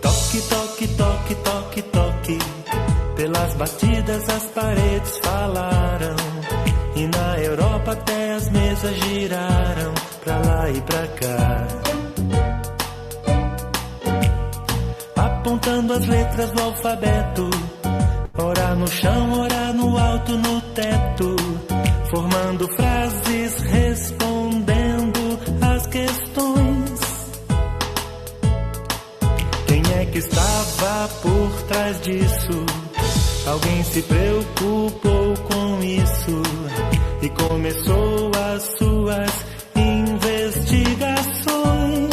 Toque, toque, toque, toque. Pelas batidas as paredes falaram, e na Europa até as mesas giraram pra lá e pra cá, apontando as letras do alfabeto, ora no chão, ora no alto, no teto, formando frases, respondendo às questões. Quem é que estava por trás disso? Alguém se preocupou com isso e começou as suas investigações,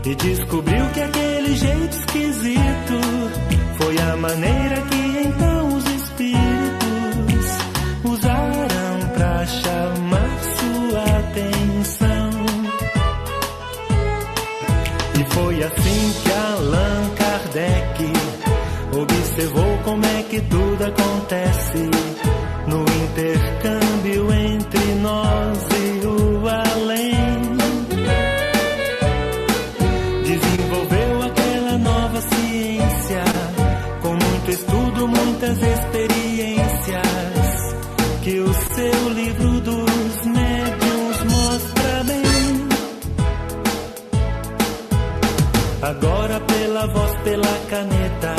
e descobriu que aquele jeito esquisito foi a maneira que então os espíritos usaram pra chamar sua atenção. E foi assim que Allan Kardec observou como é que tudo acontece no intercâmbio entre nós e o além. Desenvolveu aquela nova ciência com muito estudo, muitas experiências, que o seu livro dos médiuns mostra bem. Agora pela voz, pela caneta,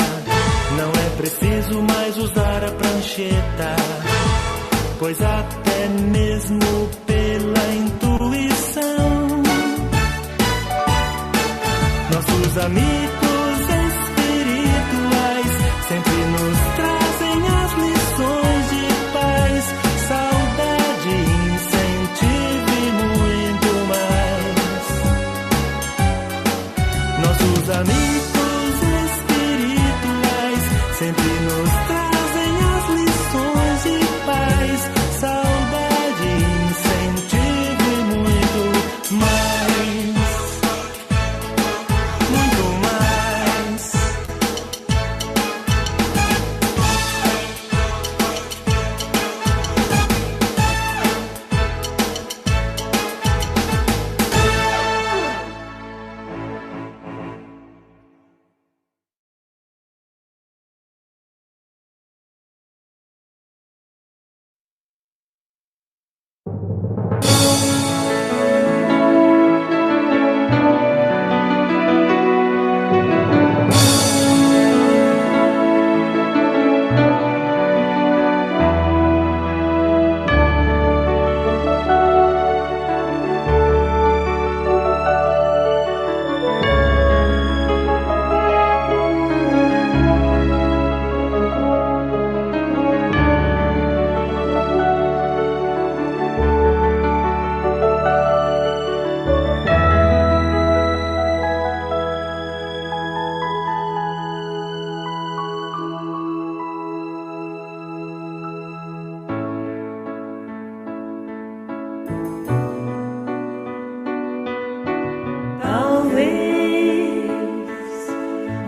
não é preciso mais usar a prancheta, pois até mesmo pela intuição, nossos amigos espirituais sempre nos trazem as lições de paz, saudade, incentivo e muito mais. Nossos amigos sempre nos trazem as lições de paz, saudade, incentivo e muito mais. Muito mais.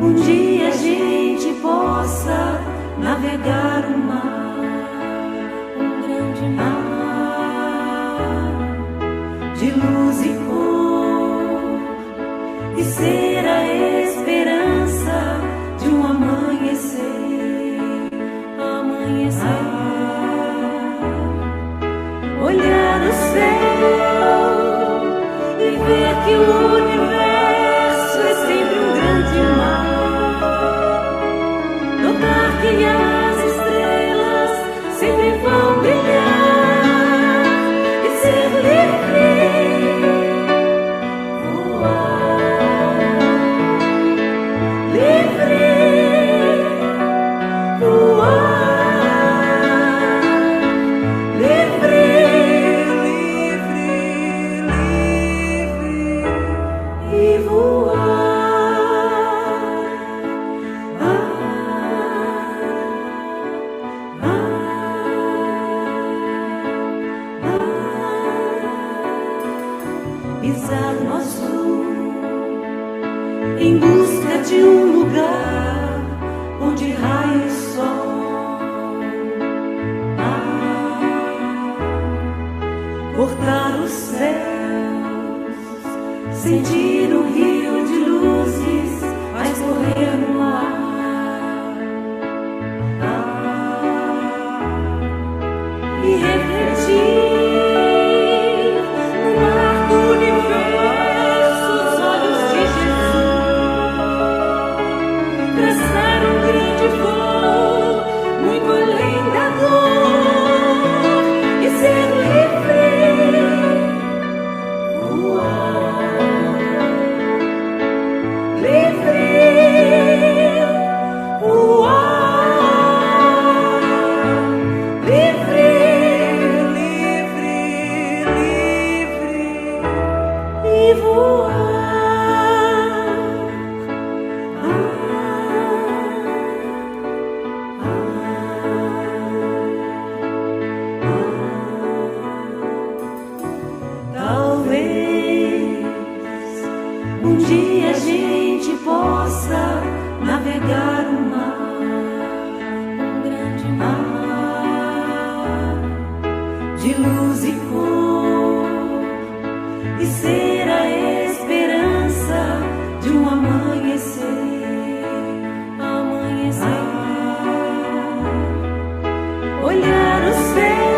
um dia a gente possa navegar o mar, um grande mar de luz e cor, e ser a esperança de um amanhecer, olhar o céu e ver que o universo é sempre um grande mar, notar que as estrelas sempre vão brilhar e ser livre, voar, livre, voar. Pisar no azul em busca de um lugar onde raia o sol, cortar os céus, sentir um rio de luzes a escorrer no ar, e refletir um dia a gente possa navegar o mar, um grande mar de luz e cor, e ser a esperança de um amanhecer, olhar o céu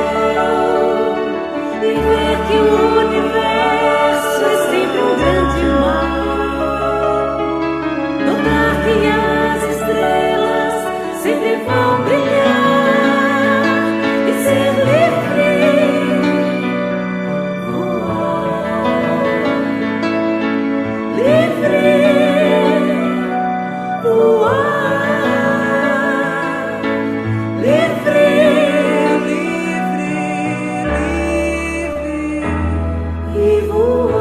e ver que o universo é sempre um grande mar, que as estrelas sempre vão brilhar e ser livre, voar, livre, voar, livre, e voar.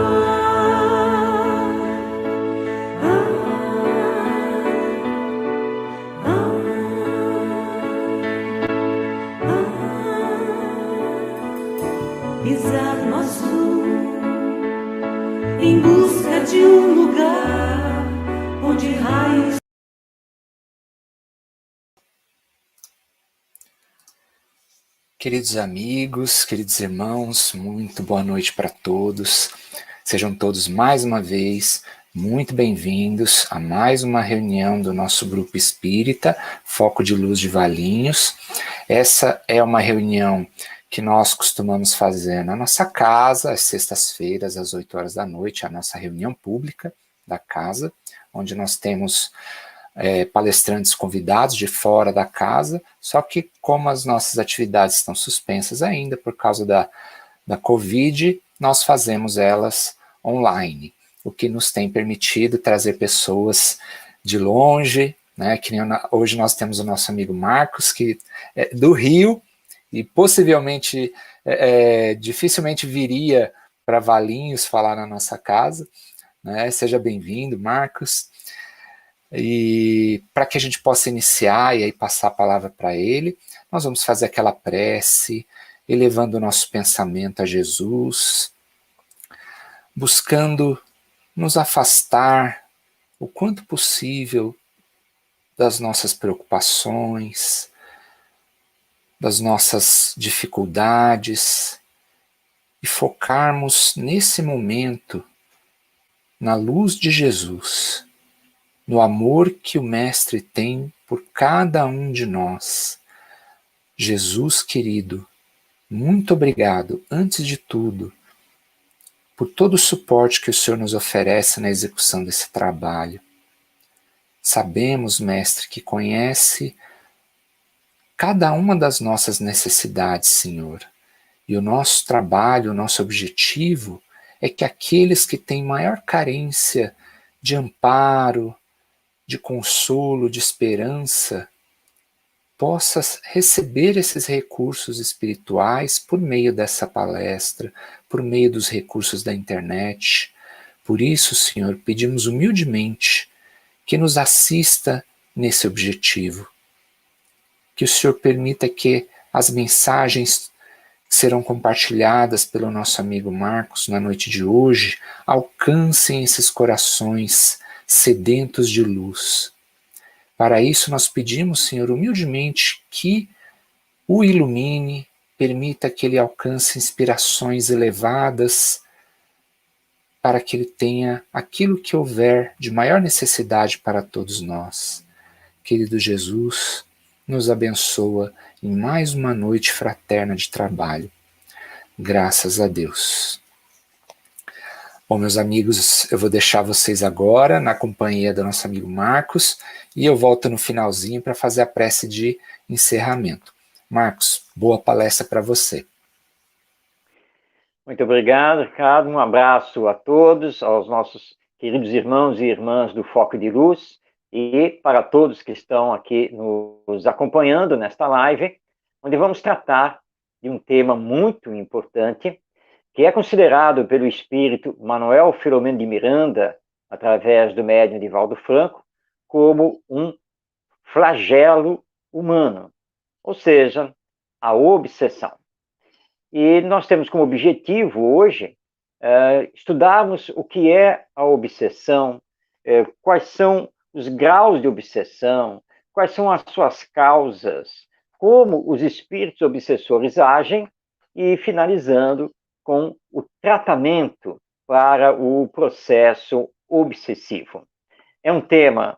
Pisar no azul em busca de um lugar onde raios. Queridos amigos, queridos irmãos, muito boa noite para todos. Sejam todos mais uma vez muito bem-vindos a mais uma reunião do nosso grupo espírita, Foco de Luz de Valinhos. Essa é uma reunião que nós costumamos fazer na nossa casa, às sextas-feiras, às 8 horas da noite, a nossa reunião pública da casa, onde nós temos palestrantes convidados de fora da casa, só que como as nossas atividades estão suspensas ainda por causa da Covid, nós fazemos elas online, o que nos tem permitido trazer pessoas de longe, né, que hoje nós temos o nosso amigo Marcos, que é do Rio, e possivelmente, dificilmente viria para Valinhos falar na nossa casa, né? Seja bem-vindo, Marcos. E para que a gente possa iniciar e aí passar a palavra para ele, nós vamos fazer aquela prece, elevando o nosso pensamento a Jesus, buscando nos afastar o quanto possível das nossas preocupações, das nossas dificuldades e focarmos nesse momento na luz de Jesus, no amor que o Mestre tem por cada um de nós. Jesus querido, muito obrigado, antes de tudo, por todo o suporte que o Senhor nos oferece na execução desse trabalho. Sabemos, Mestre, que conhece cada uma das nossas necessidades, Senhor. E o nosso trabalho, o nosso objetivo é que aqueles que têm maior carência de amparo, de consolo, de esperança, possa receber esses recursos espirituais por meio dessa palestra, por meio dos recursos da internet. Por isso, Senhor, pedimos humildemente que nos assista nesse objetivo. Que o Senhor permita que as mensagens que serão compartilhadas pelo nosso amigo Marcos na noite de hoje alcancem esses corações sedentos de luz. Para isso nós pedimos, Senhor, humildemente que o ilumine, permita que ele alcance inspirações elevadas, para que ele tenha aquilo que houver de maior necessidade para todos nós. Querido Jesus, nos abençoa em mais uma noite fraterna de trabalho. Graças a Deus. Bom, meus amigos, eu vou deixar vocês agora na companhia do nosso amigo Marcos e eu volto no finalzinho para fazer a prece de encerramento. Marcos, boa palestra para você. Muito obrigado, Ricardo. Um abraço a todos, aos nossos queridos irmãos e irmãs do Foco de Luz e para todos que estão aqui nos acompanhando nesta live, onde vamos tratar de um tema muito importante, que é considerado pelo espírito Manuel Filomeno de Miranda, através do médium Divaldo Franco, como um flagelo humano, ou seja, a obsessão. E nós temos como objetivo hoje estudarmos o que é a obsessão, quais são os graus de obsessão, quais são as suas causas, como os espíritos obsessores agem e finalizando com o tratamento para o processo obsessivo. É um tema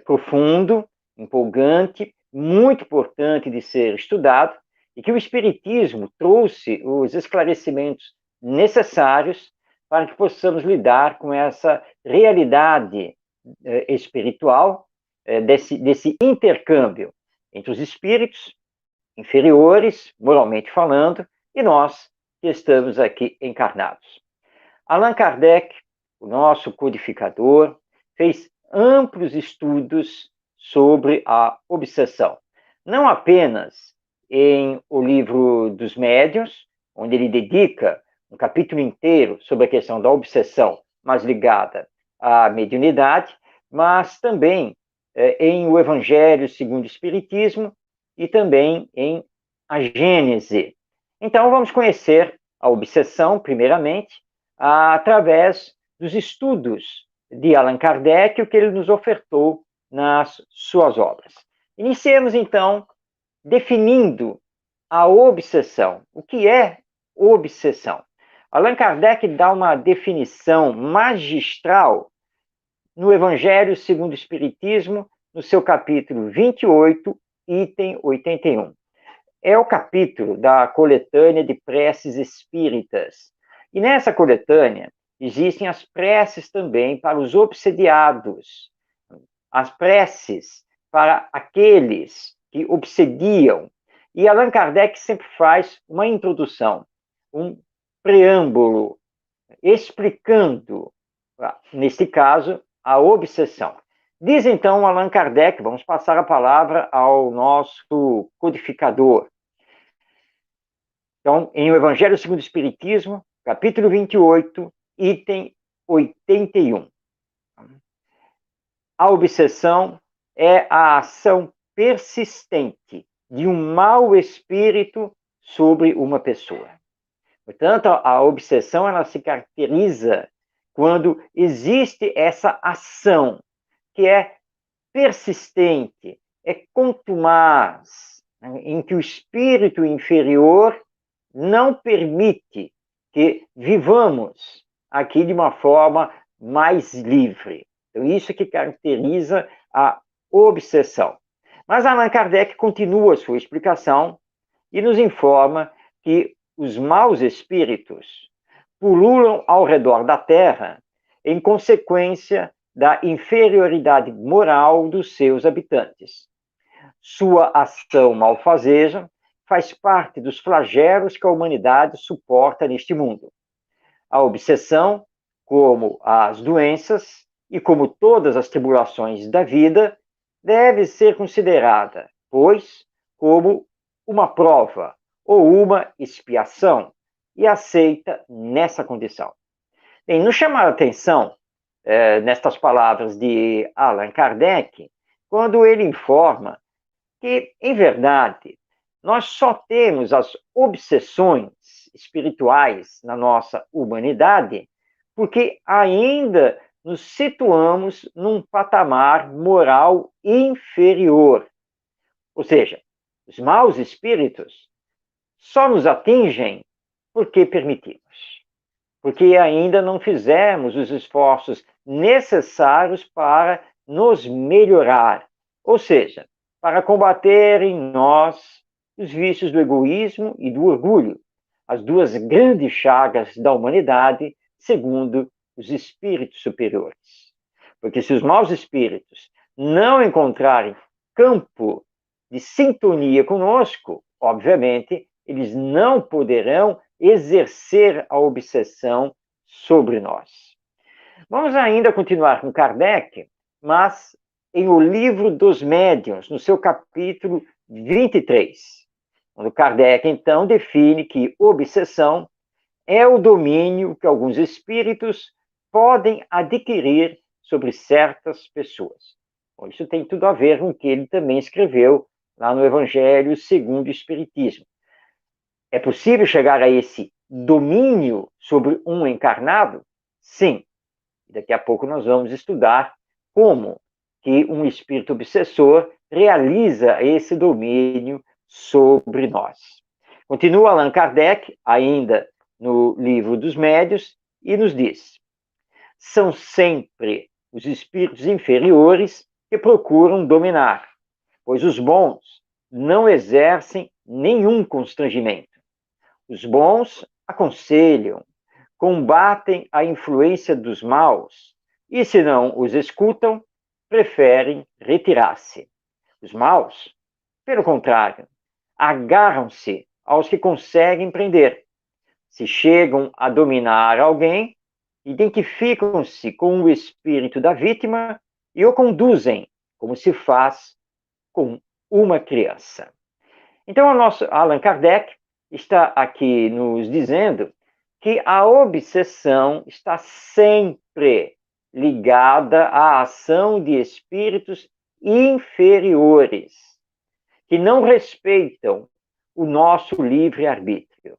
profundo, empolgante, muito importante de ser estudado e que o Espiritismo trouxe os esclarecimentos necessários para que possamos lidar com essa realidade espiritual, desse intercâmbio entre os espíritos inferiores, moralmente falando, e nós que estamos aqui encarnados. Allan Kardec, o nosso codificador, fez amplos estudos sobre a obsessão. Não apenas em O Livro dos Médiuns, onde ele dedica um capítulo inteiro sobre a questão da obsessão, mais ligada à mediunidade, mas também em O Evangelho segundo o Espiritismo e também em A Gênese. Então, vamos conhecer a obsessão, primeiramente, através dos estudos de Allan Kardec, o que ele nos ofertou nas suas obras. Iniciemos, então, definindo a obsessão. O que é obsessão? Allan Kardec dá uma definição magistral no Evangelho segundo o Espiritismo, no seu capítulo 28, item 81. É o capítulo da coletânea de preces espíritas. E nessa coletânea existem as preces também para os obsediados, as preces para aqueles que obsediam. E Allan Kardec sempre faz uma introdução, um preâmbulo, explicando, neste caso, a obsessão. Diz então Allan Kardec, vamos passar a palavra ao nosso codificador. Então, em O Evangelho segundo o Espiritismo, capítulo 28, item 81. A obsessão é a ação persistente de um mau espírito sobre uma pessoa. Portanto, a obsessão ela se caracteriza quando existe essa ação, que é persistente, é contumaz, em que o espírito inferior não permite que vivamos aqui de uma forma mais livre. Então, isso que caracteriza a obsessão. Mas Allan Kardec continua sua explicação e nos informa que os maus espíritos pululam ao redor da Terra em consequência da inferioridade moral dos seus habitantes. Sua ação malfazeja faz parte dos flagelos que a humanidade suporta neste mundo. A obsessão, como as doenças e como todas as tribulações da vida, deve ser considerada, pois, como uma prova ou uma expiação e aceita nessa condição. Bem, nos chama a atenção, nestas palavras de Allan Kardec, quando ele informa que, em verdade, nós só temos as obsessões espirituais na nossa humanidade porque ainda nos situamos num patamar moral inferior. Ou seja, os maus espíritos só nos atingem porque permitimos, porque ainda não fizemos os esforços necessários para nos melhorar, ou seja, para combater em nós os vícios do egoísmo e do orgulho, as duas grandes chagas da humanidade, segundo os espíritos superiores. Porque se os maus espíritos não encontrarem campo de sintonia conosco, obviamente, eles não poderão exercer a obsessão sobre nós. Vamos ainda continuar com Kardec, mas em O Livro dos Médiuns, no seu capítulo 23, quando Kardec, então, define que obsessão é o domínio que alguns espíritos podem adquirir sobre certas pessoas. Bom, isso tem tudo a ver com o que ele também escreveu lá no Evangelho segundo o Espiritismo. É possível chegar a esse domínio sobre um encarnado? Sim. Daqui a pouco nós vamos estudar como que um espírito obsessor realiza esse domínio sobre nós. Continua Allan Kardec, ainda no Livro dos Médiuns, e nos diz: são sempre os espíritos inferiores que procuram dominar, pois os bons não exercem nenhum constrangimento. Os bons aconselham, combatem a influência dos maus, e se não os escutam, preferem retirar-se. Os maus, pelo contrário, agarram-se aos que conseguem prender. Se chegam a dominar alguém, identificam-se com o espírito da vítima e o conduzem, como se faz com uma criança. Então, o nosso Allan Kardec está aqui nos dizendo que a obsessão está sempre ligada à ação de espíritos inferiores, que não respeitam o nosso livre-arbítrio.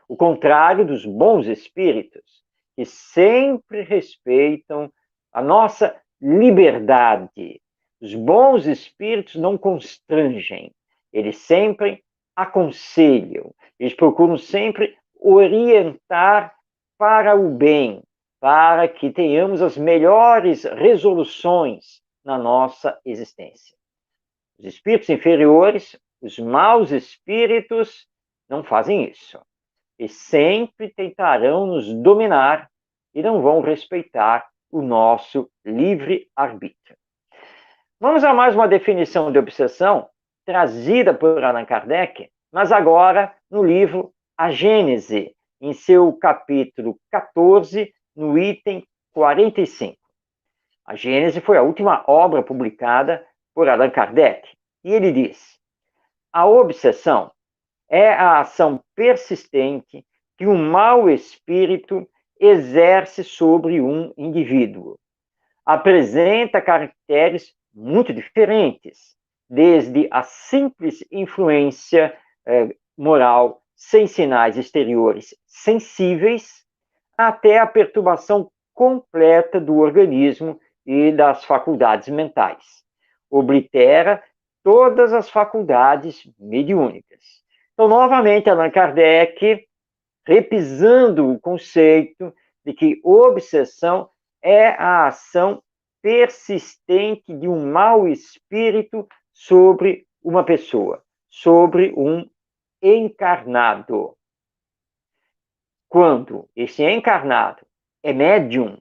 O contrário dos bons espíritos, que sempre respeitam a nossa liberdade. Os bons espíritos não constrangem, eles sempre aconselham, eles procuram sempre orientar para o bem, para que tenhamos as melhores resoluções na nossa existência. Os espíritos inferiores, os maus espíritos, não fazem isso. E sempre tentarão nos dominar e não vão respeitar o nosso livre-arbítrio. Vamos a mais uma definição de obsessão, trazida por Allan Kardec, mas agora no livro A Gênese, em seu capítulo 14, no item 45. A Gênese foi a última obra publicada por Allan Kardec, e ele diz: a obsessão é a ação persistente que um mau espírito exerce sobre um indivíduo. Apresenta caracteres muito diferentes, desde a simples influência moral sem sinais exteriores sensíveis, até a perturbação completa do organismo e das faculdades mentais. oblitera todas as faculdades mediúnicas. Então, novamente, Allan Kardec, repisando o conceito de que obsessão é a ação persistente de um mau espírito sobre uma pessoa, sobre um encarnado. Quando esse encarnado é médium,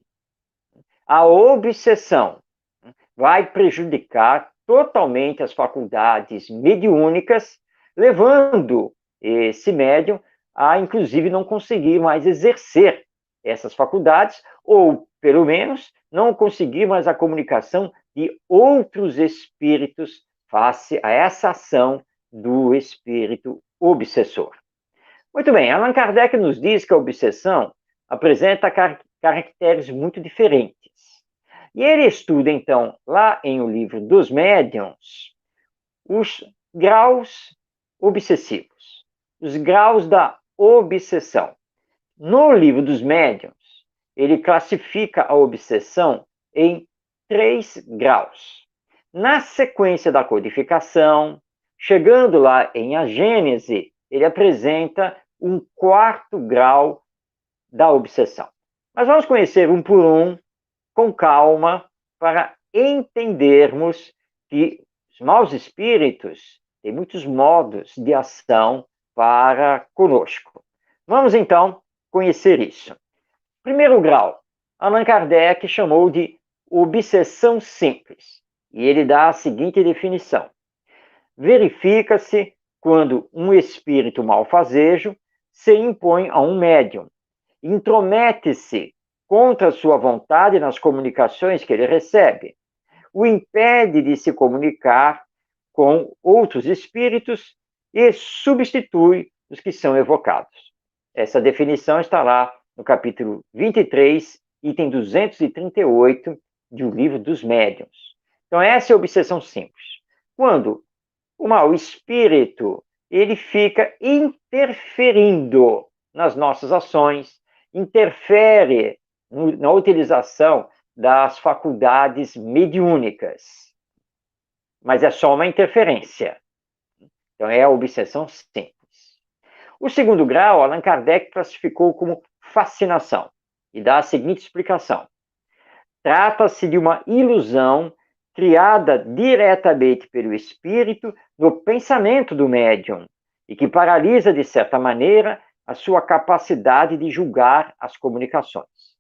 a obsessão vai prejudicar totalmente as faculdades mediúnicas, levando esse médium a, inclusive, não conseguir mais exercer essas faculdades, ou, pelo menos, não conseguir mais a comunicação de outros espíritos face a essa ação do espírito obsessor. Muito bem, Allan Kardec nos diz que a obsessão apresenta caracteres muito diferentes. E ele estuda, então, lá em O Livro dos Médiuns, os graus obsessivos, os graus da obsessão. No Livro dos Médiuns, ele classifica a obsessão em 3 graus. Na sequência da codificação, chegando lá em A Gênese, ele apresenta um 4º grau da obsessão. Mas vamos conhecer um por um, com calma, para entendermos que os maus espíritos têm muitos modos de ação para conosco. Vamos, então, conhecer isso. Primeiro grau, Allan Kardec chamou de obsessão simples, e ele dá a seguinte definição: verifica-se quando um espírito malfazejo se impõe a um médium, intromete-se contra sua vontade nas comunicações que ele recebe, o impede de se comunicar com outros espíritos e substitui os que são evocados. Essa definição está lá no capítulo 23, item 238 do Livro dos Médiuns. Então, essa é a obsessão simples. Quando o mau espírito ele fica interferindo nas nossas ações, interfere na utilização das faculdades mediúnicas. Mas é só uma interferência. Então, é a obsessão simples. O segundo grau, Allan Kardec classificou como fascinação, e dá a seguinte explicação: trata-se de uma ilusão criada diretamente pelo espírito no pensamento do médium, e que paralisa, de certa maneira, a sua capacidade de julgar as comunicações.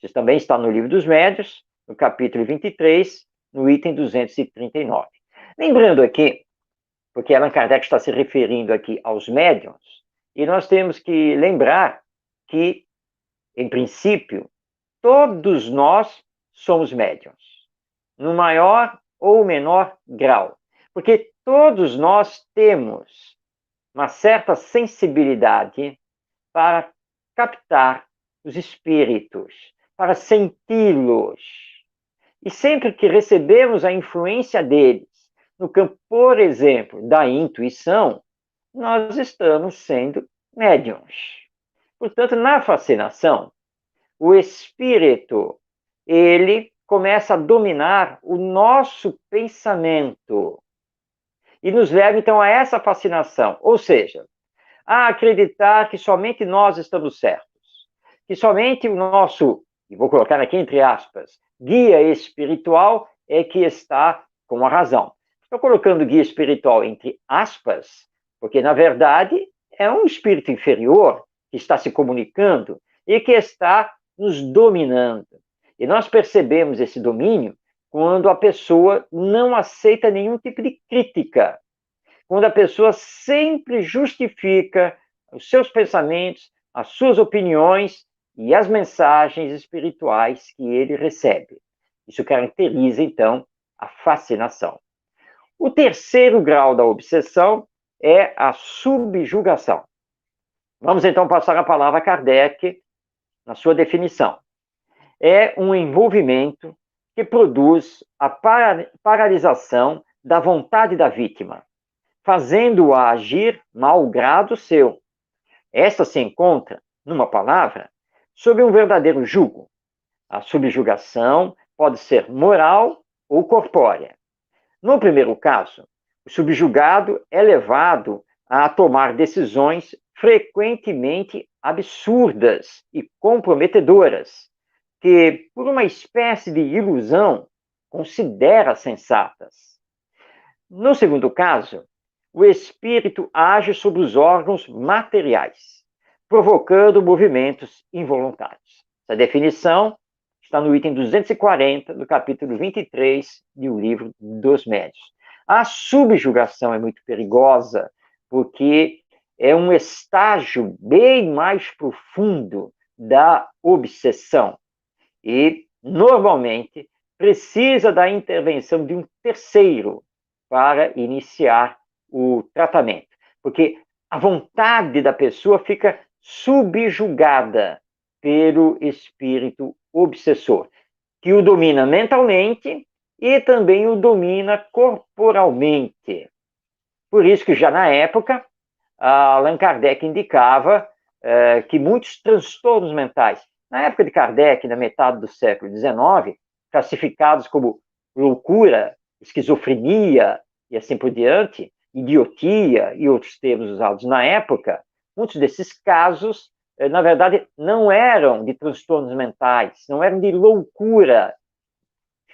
Isso também está no Livro dos Médiuns, no capítulo 23, no item 239. Lembrando aqui, porque Allan Kardec está se referindo aqui aos médiuns, e nós temos que lembrar que, em princípio, todos nós somos médiuns, no maior ou menor grau, porque todos nós temos uma certa sensibilidade para captar os espíritos, para senti-los. E sempre que recebemos a influência deles, no campo, por exemplo, da intuição, nós estamos sendo médiuns. Portanto, na fascinação, o espírito, ele começa a dominar o nosso pensamento e nos leva, então, a essa fascinação, ou seja, a acreditar que somente nós estamos certos, que somente o nosso, e vou colocar aqui entre aspas, guia espiritual é que está com a razão. Estou colocando guia espiritual entre aspas, porque, na verdade, é um espírito inferior que está se comunicando e que está nos dominando. E nós percebemos esse domínio quando a pessoa não aceita nenhum tipo de crítica, quando a pessoa sempre justifica os seus pensamentos, as suas opiniões e as mensagens espirituais que ele recebe. Isso caracteriza, então, a fascinação. O terceiro grau da obsessão é a subjugação. Vamos, então, passar a palavra a Kardec na sua definição. É um envolvimento que produz a paralisação da vontade da vítima, fazendo-a agir malgrado seu. Esta se encontra, numa palavra, sob um verdadeiro jugo. A subjugação pode ser moral ou corpórea. No primeiro caso, o subjugado é levado a tomar decisões frequentemente absurdas e comprometedoras, que, por uma espécie de ilusão, considera sensatas. No segundo caso, o espírito age sobre os órgãos materiais, provocando movimentos involuntários. Essa definição está no item 240 do capítulo 23 do livro dos Médiuns. A subjugação é muito perigosa, porque é um estágio bem mais profundo da obsessão. E, normalmente, precisa da intervenção de um terceiro para iniciar o tratamento. Porque a vontade da pessoa fica subjugada pelo espírito obsessor, que o domina mentalmente e também o domina corporalmente. Por isso que já na época, Allan Kardec indicava que muitos transtornos mentais, na época de Kardec, na metade do século XIX, classificados como loucura, esquizofrenia e assim por diante, idiotia e outros termos usados na época, muitos desses casos, na verdade, não eram de transtornos mentais, não eram de loucura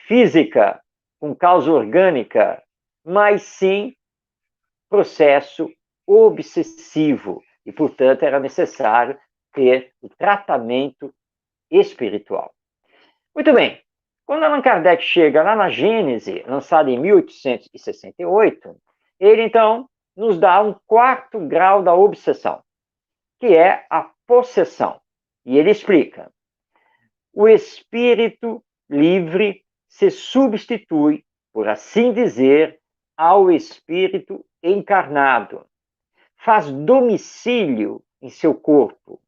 física com causa orgânica, mas sim processo obsessivo. E, portanto, era necessário ter o tratamento espiritual. Muito bem. Quando Allan Kardec chega lá na Gênese, lançada em 1868, ele, então, nos dá um quarto grau da obsessão, que é a possessão. E ele explica: o espírito livre se substitui, por assim dizer, ao espírito encarnado. Faz domicílio em seu corpo,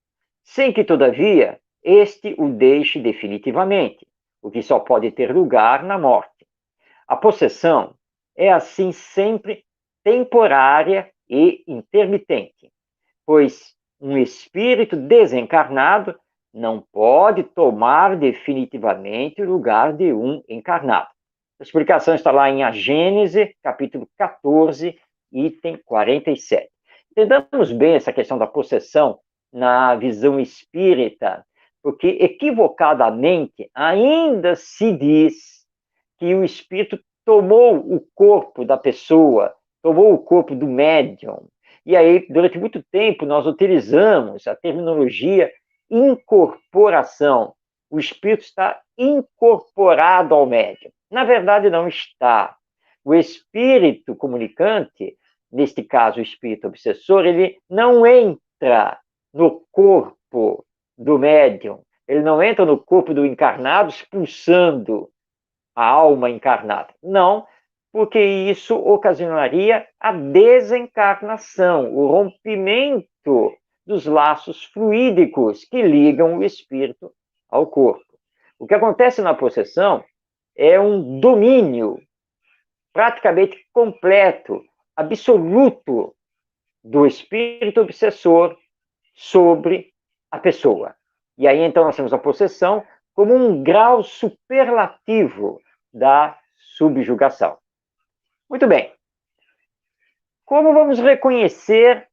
sem que, todavia, este o deixe definitivamente, o que só pode ter lugar na morte. A possessão é, assim, sempre temporária e intermitente, pois um espírito desencarnado não pode tomar definitivamente o lugar de um encarnado. A explicação está lá em A Gênese, capítulo 14, item 47. Entendamos bem essa questão da possessão na visão espírita, porque equivocadamente ainda se diz que o espírito tomou o corpo da pessoa, tomou o corpo do médium. E aí, durante muito tempo, nós utilizamos a terminologia incorporação. O espírito está incorporado ao médium. Na verdade, não está. O espírito comunicante, neste caso o espírito obsessor, ele não entra no corpo do médium, ele não entra no corpo do encarnado expulsando a alma encarnada. Não, porque isso ocasionaria a desencarnação, o rompimento dos laços fluídicos que ligam o espírito ao corpo. O que acontece na possessão é um domínio praticamente completo, absoluto do espírito obsessor sobre a pessoa. E aí, então, nós temos a possessão como um grau superlativo da subjugação. Muito bem. Como vamos reconhecer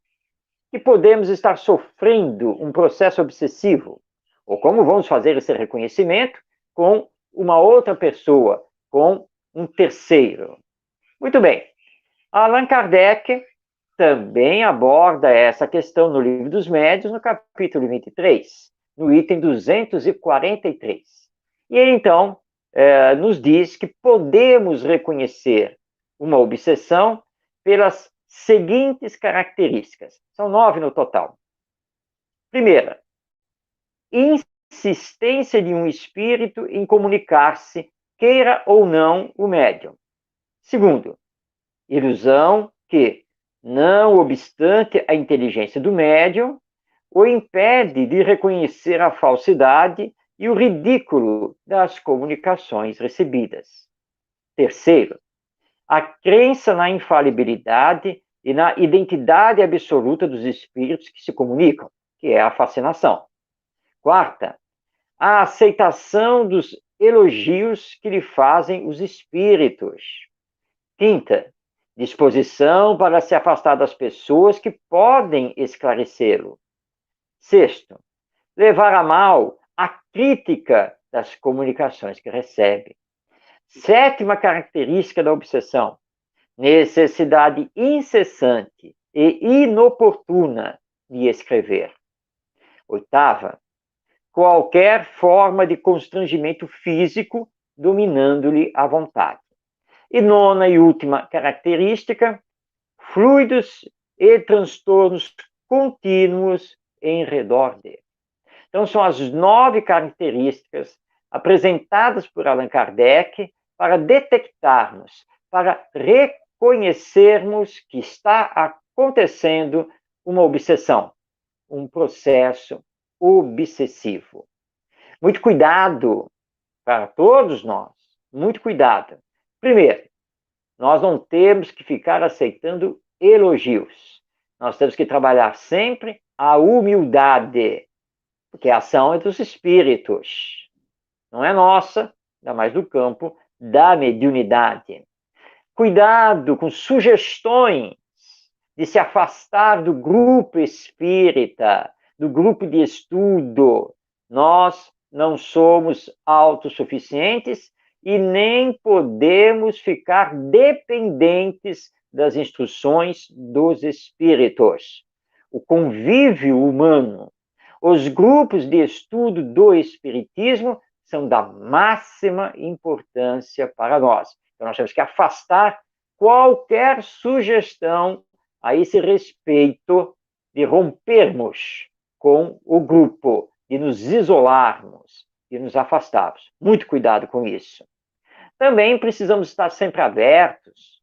que podemos estar sofrendo um processo obsessivo? Ou como vamos fazer esse reconhecimento com uma outra pessoa, com um terceiro? Muito bem. Allan Kardec também aborda essa questão no Livro dos Médiuns, no capítulo 23, no item 243. E ele, então, nos diz que podemos reconhecer uma obsessão pelas seguintes características. São 9 no total. Primeira, insistência de um espírito em comunicar-se, queira ou não o médium. Segundo, ilusão que, não obstante a inteligência do médium, o impede de reconhecer a falsidade e o ridículo das comunicações recebidas. Terceiro, a crença na infalibilidade e na identidade absoluta dos espíritos que se comunicam, que é a fascinação. Quarta, a aceitação dos elogios que lhe fazem os espíritos. Quinta, disposição para se afastar das pessoas que podem esclarecê-lo. Sexto, levar a mal a crítica das comunicações que recebe. Sétima característica da obsessão, necessidade incessante e inoportuna de escrever. Oitava, qualquer forma de constrangimento físico dominando-lhe a vontade. E nona e última característica, fluidos e transtornos contínuos em redor dele. Então, são as 9 características apresentadas por Allan Kardec para detectarmos, para reconhecermos que está acontecendo uma obsessão, um processo obsessivo. Muito cuidado para todos nós, muito cuidado. Primeiro, nós não temos que ficar aceitando elogios. Nós temos que trabalhar sempre a humildade, porque a ação é dos espíritos, não é nossa, ainda mais do campo da mediunidade. Cuidado com sugestões de se afastar do grupo espírita, do grupo de estudo. Nós não somos autossuficientes e nem podemos ficar dependentes das instruções dos espíritos. O convívio humano, os grupos de estudo do espiritismo são da máxima importância para nós. Então, nós temos que afastar qualquer sugestão a esse respeito de rompermos com o grupo, de nos isolarmos, de nos afastarmos. Muito cuidado com isso. Também precisamos estar sempre abertos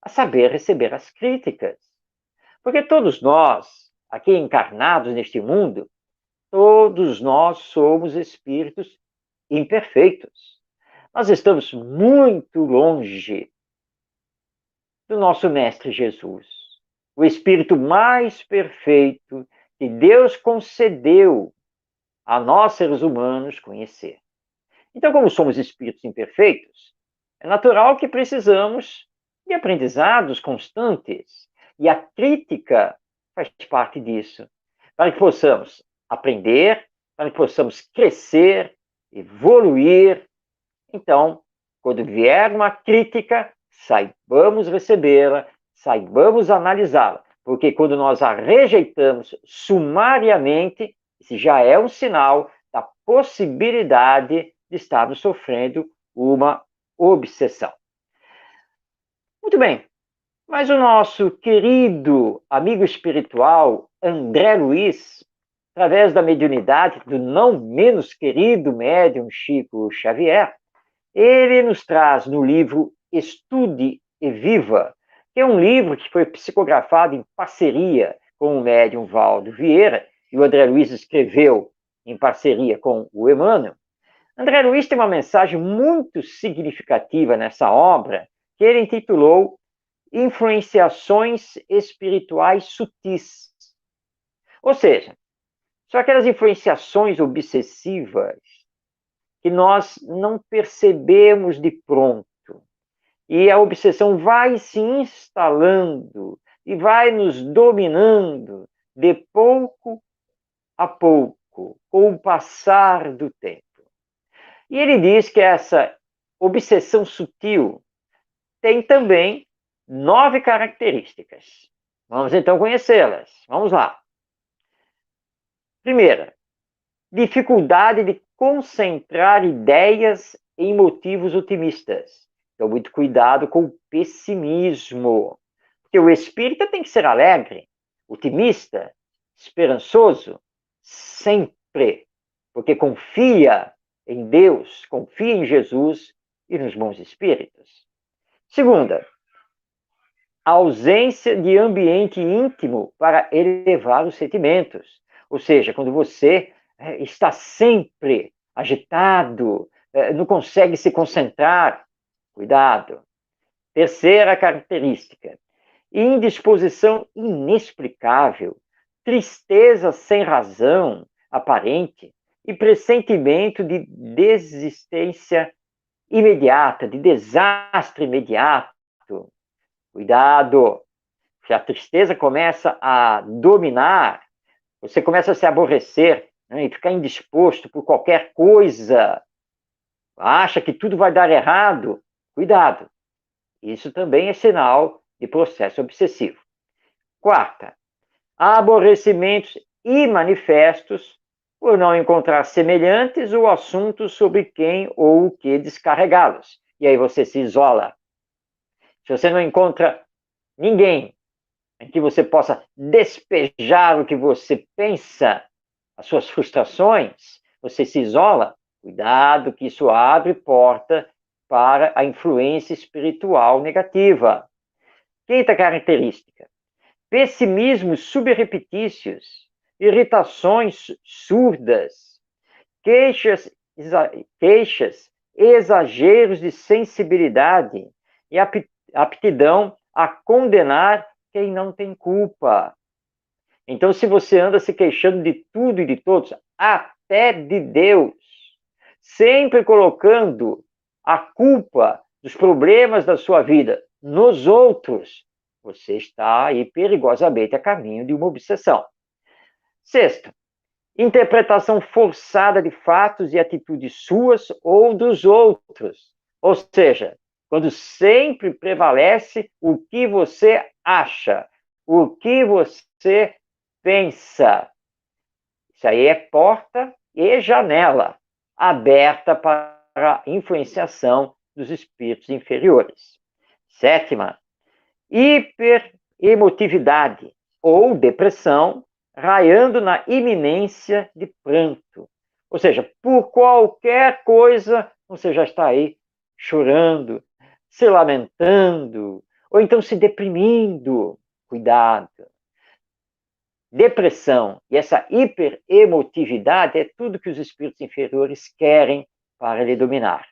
a saber receber as críticas. Porque todos nós, aqui encarnados neste mundo, todos nós somos espíritos imperfeitos. Nós estamos muito longe do nosso Mestre Jesus, o Espírito mais perfeito que Deus concedeu a nós, seres humanos, conhecer. Então, como somos espíritos imperfeitos, é natural que precisamos de aprendizados constantes. E a crítica faz parte disso, para que possamos aprender, para que possamos crescer, evoluir. Então, quando vier uma crítica, saibamos recebê-la, saibamos analisá-la, porque quando nós a rejeitamos sumariamente, esse já é um sinal da possibilidade de estarmos sofrendo uma obsessão. Muito bem, mas o nosso querido amigo espiritual André Luiz, através da mediunidade do não menos querido médium Chico Xavier, ele nos traz no livro Estude e Viva, que é um livro que foi psicografado em parceria com o médium Valdo Vieira, e o André Luiz escreveu em parceria com o Emmanuel. André Luiz tem uma mensagem muito significativa nessa obra, que ele intitulou Influenciações Espirituais Sutis. Ou seja, são aquelas influenciações obsessivas que nós não percebemos de pronto. E a obsessão vai se instalando e vai nos dominando de pouco a pouco, com o passar do tempo. E ele diz que essa obsessão sutil tem também 9 características. Vamos então conhecê-las. Vamos lá. Primeira, dificuldade de concentrar ideias em motivos otimistas. Então, muito cuidado com o pessimismo. Porque o espírita tem que ser alegre, otimista, esperançoso, sempre. Porque confia em Deus, confia em Jesus e nos bons espíritos. Segunda, a ausência de ambiente íntimo para elevar os sentimentos. Ou seja, quando você está sempre agitado, não consegue se concentrar, cuidado. Terceira característica, indisposição inexplicável, tristeza sem razão aparente e pressentimento de desistência imediata, de desastre imediato. Cuidado! Se a tristeza começa a dominar, você começa a se aborrecer, né, e ficar indisposto por qualquer coisa, acha que tudo vai dar errado, cuidado. Isso também é sinal de processo obsessivo. Quarta, aborrecimentos imanifestos por não encontrar semelhantes ou assuntos sobre quem ou o que descarregá-los. E aí você se isola. Se você não encontra ninguém em que você possa despejar o que você pensa, as suas frustrações, você se isola, cuidado que isso abre porta para a influência espiritual negativa. Quinta característica, pessimismos subrepetícios, irritações surdas, queixas, exageros de sensibilidade e aptidão a condenar quem não tem culpa. Então, se você anda se queixando de tudo e de todos, até de Deus, sempre colocando a culpa dos problemas da sua vida nos outros, você está aí perigosamente a caminho de uma obsessão. Sexto, interpretação forçada de fatos e atitudes suas ou dos outros. Ou seja, quando sempre prevalece o que você acha, o que você pensa. Isso aí é porta e janela aberta para a influenciação dos espíritos inferiores. Sétima, hiperemotividade ou depressão, raiando na iminência de pranto. Ou seja, por qualquer coisa, você já está aí chorando, se lamentando, ou então se deprimindo. Cuidado. Depressão e essa hiperemotividade é tudo que os espíritos inferiores querem para lhe dominar.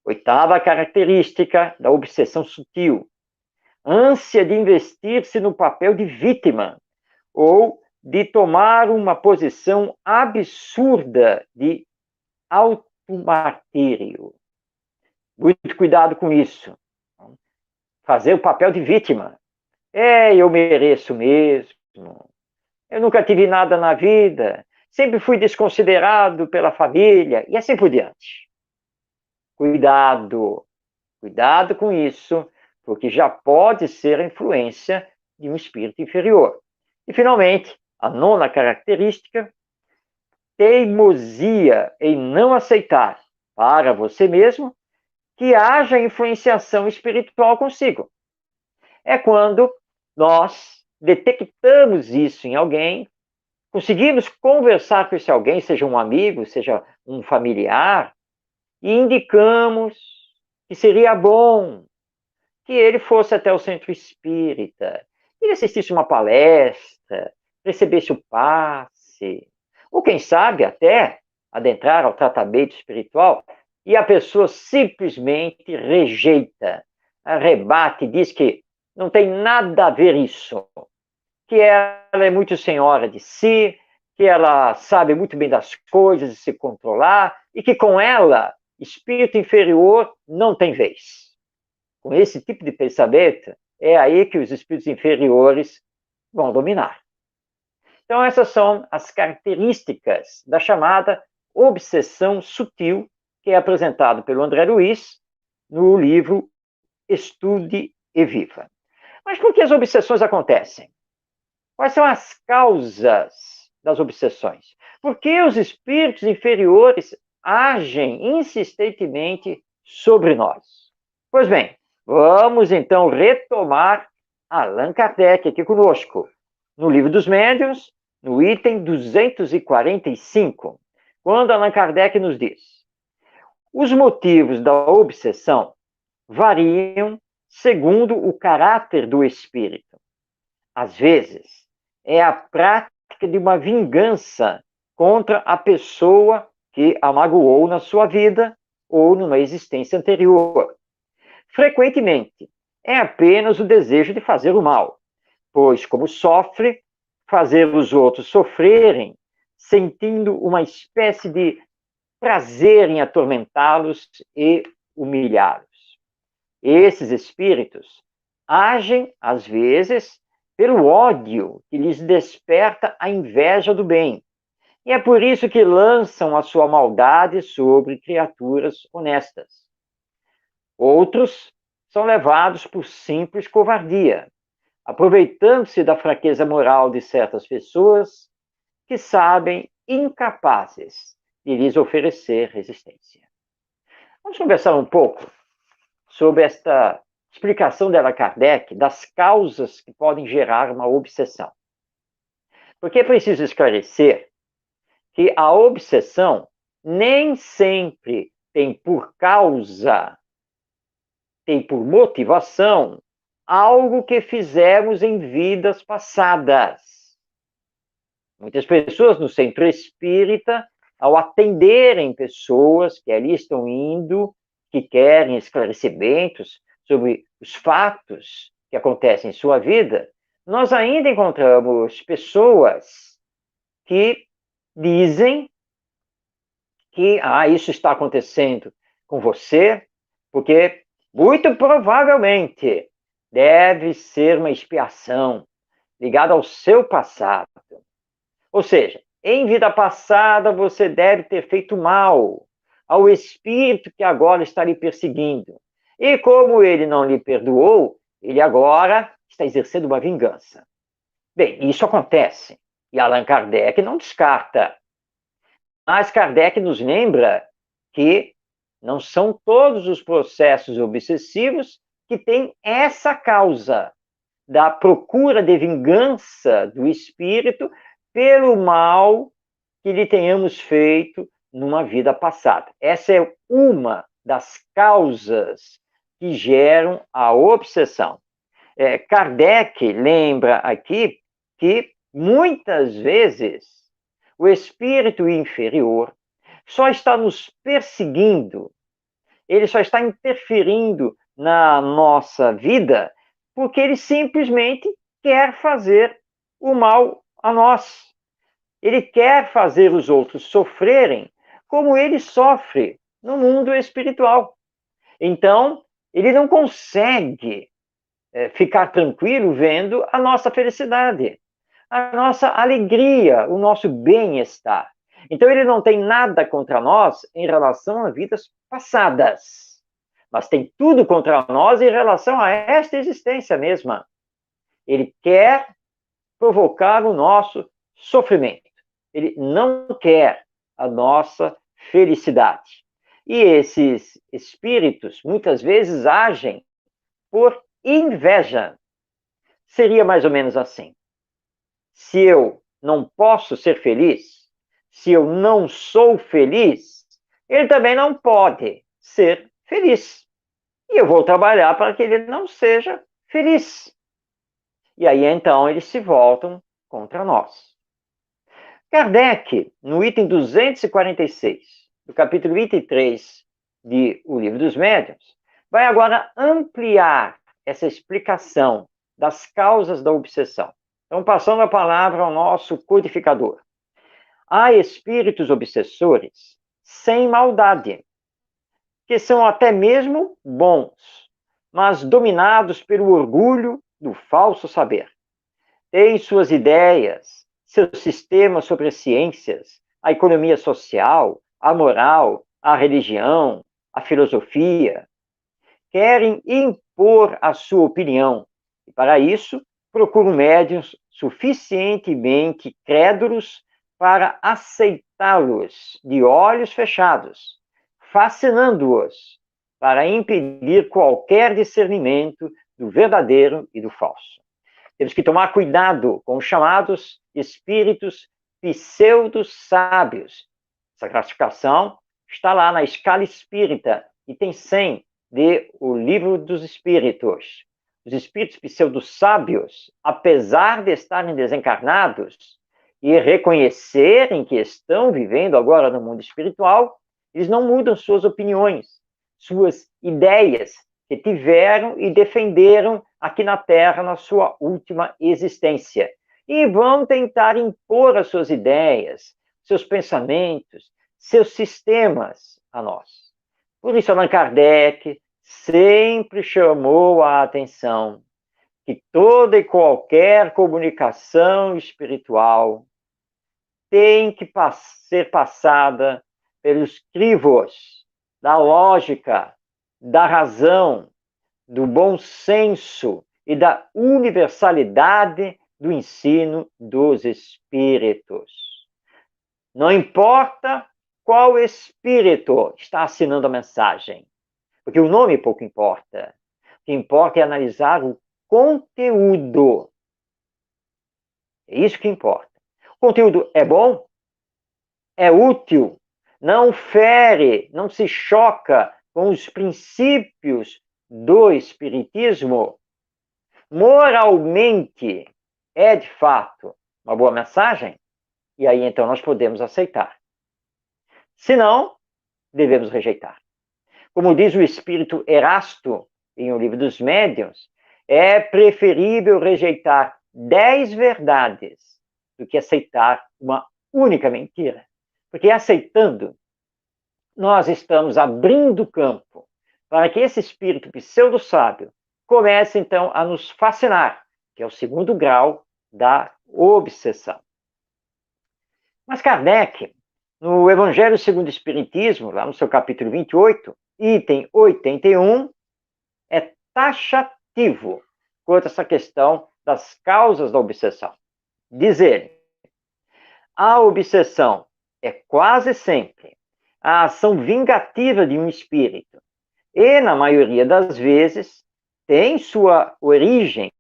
Oitava característica da obsessão sutil, ânsia de investir-se no papel de vítima ou de tomar uma posição absurda de automartírio. Muito cuidado com isso. Fazer o papel de vítima. Eu mereço mesmo. Eu nunca tive nada na vida. Sempre fui desconsiderado pela família. E assim por diante. Cuidado. Cuidado com isso, porque já pode ser a influência de um espírito inferior. E, finalmente, a nona característica, teimosia em não aceitar para você mesmo que haja influenciação espiritual consigo. É quando nós detectamos isso em alguém, conseguimos conversar com esse alguém, seja um amigo, seja um familiar, e indicamos que seria bom que ele fosse até o centro espírita, que ele assistisse uma palestra, recebesse o passe, ou quem sabe até adentrar ao tratamento espiritual, e a pessoa simplesmente rejeita, rebate, diz que não tem nada a ver isso, que ela é muito senhora de si, que ela sabe muito bem das coisas e se controlar, e que com ela, espírito inferior não tem vez. Com esse tipo de pensamento, é aí que os espíritos inferiores vão dominar. Então, essas são as características da chamada obsessão sutil, que é apresentado pelo André Luiz no livro Estude e Viva. Mas por que as obsessões acontecem? Quais são as causas das obsessões? Por que os espíritos inferiores agem insistentemente sobre nós? Pois bem, vamos então retomar Allan Kardec aqui conosco, no Livro dos Médiuns, no item 245, quando Allan Kardec nos diz: os motivos da obsessão variam segundo o caráter do espírito. Às vezes, é a prática de uma vingança contra a pessoa que a magoou na sua vida ou numa existência anterior. Frequentemente, é apenas o desejo de fazer o mal, pois, como sofre, fazer os outros sofrerem, sentindo uma espécie de prazer em atormentá-los e humilhá-los. Esses espíritos agem, às vezes, pelo ódio que lhes desperta a inveja do bem. E é por isso que lançam a sua maldade sobre criaturas honestas. Outros são levados por simples covardia, aproveitando-se da fraqueza moral de certas pessoas que sabem incapazes de lhes oferecer resistência. Vamos conversar um pouco sobre esta explicação de Allan Kardec das causas que podem gerar uma obsessão. Porque é preciso esclarecer que a obsessão nem sempre tem por causa, tem por motivação, algo que fizemos em vidas passadas. Muitas pessoas no centro espírita, ao atenderem pessoas que ali estão indo, que querem esclarecimentos sobre os fatos que acontecem em sua vida, nós ainda encontramos pessoas que dizem que isso está acontecendo com você, porque muito provavelmente deve ser uma expiação ligada ao seu passado. Ou seja, em vida passada você deve ter feito mal ao espírito que agora está lhe perseguindo. E como ele não lhe perdoou, ele agora está exercendo uma vingança. Bem, isso acontece. E Allan Kardec não descarta. Mas Kardec nos lembra que não são todos os processos obsessivos que têm essa causa da procura de vingança do espírito pelo mal que lhe tenhamos feito numa vida passada. Essa é uma das causas que geram a obsessão. Kardec lembra aqui que muitas vezes o espírito inferior só está nos perseguindo, ele só está interferindo na nossa vida porque ele simplesmente quer fazer o mal a nós. Ele quer fazer os outros sofrerem como ele sofre no mundo espiritual. Então, ele não consegue ficar tranquilo vendo a nossa felicidade, a nossa alegria, o nosso bem-estar. Então, ele não tem nada contra nós em relação a vidas passadas, mas tem tudo contra nós em relação a esta existência mesma. Ele quer provocar o nosso sofrimento. Ele não quer a nossa felicidade. E esses espíritos, muitas vezes, agem por inveja. Seria mais ou menos assim. Se eu não posso ser feliz, se eu não sou feliz, ele também não pode ser feliz. E eu vou trabalhar para que ele não seja feliz. E aí, então, eles se voltam contra nós. Kardec, no item 246, do capítulo 23 de O Livro dos Médiuns, vai agora ampliar essa explicação das causas da obsessão. Então, passando a palavra ao nosso codificador. Há espíritos obsessores sem maldade, que são até mesmo bons, mas dominados pelo orgulho do falso saber. Têm suas ideias, seu sistema sobre as ciências, a economia social, a moral, a religião, a filosofia. Querem impor a sua opinião e, para isso, procuram médiuns suficientemente crédulos para aceitá-los de olhos fechados, fascinando-os para impedir qualquer discernimento do verdadeiro e do falso. Temos que tomar cuidado com os chamados espíritos pseudo-sábios. Essa classificação está lá na Escala Espírita, item 100 de O Livro dos Espíritos. Os espíritos pseudo-sábios, apesar de estarem desencarnados e reconhecerem que estão vivendo agora no mundo espiritual, eles não mudam suas opiniões, suas ideias que tiveram e defenderam aqui na Terra na sua última existência. E vão tentar impor as suas ideias, seus pensamentos, seus sistemas a nós. Por isso, Allan Kardec sempre chamou a atenção que toda e qualquer comunicação espiritual tem que ser passada pelos crivos da lógica, da razão, do bom senso e da universalidade do ensino dos espíritos. Não importa qual espírito está assinando a mensagem, porque o nome pouco importa. O que importa é analisar o conteúdo. É isso que importa. O conteúdo é bom? É útil? Não fere, não se choca com os princípios do Espiritismo? Moralmente, é de fato uma boa mensagem? E aí então nós podemos aceitar. Se não, devemos rejeitar. Como diz o espírito Erasto em O Livro dos Médiuns, é preferível rejeitar 10 verdades do que aceitar uma única mentira. Porque aceitando, nós estamos abrindo campo para que esse espírito pseudo-sábio comece então a nos fascinar, que é o segundo grau da obsessão. Mas Kardec, no Evangelho segundo o Espiritismo, lá no seu capítulo 28, item 81, é taxativo quanto a essa questão das causas da obsessão. Diz ele: a obsessão é quase sempre a ação vingativa de um espírito e, na maioria das vezes, tem sua origem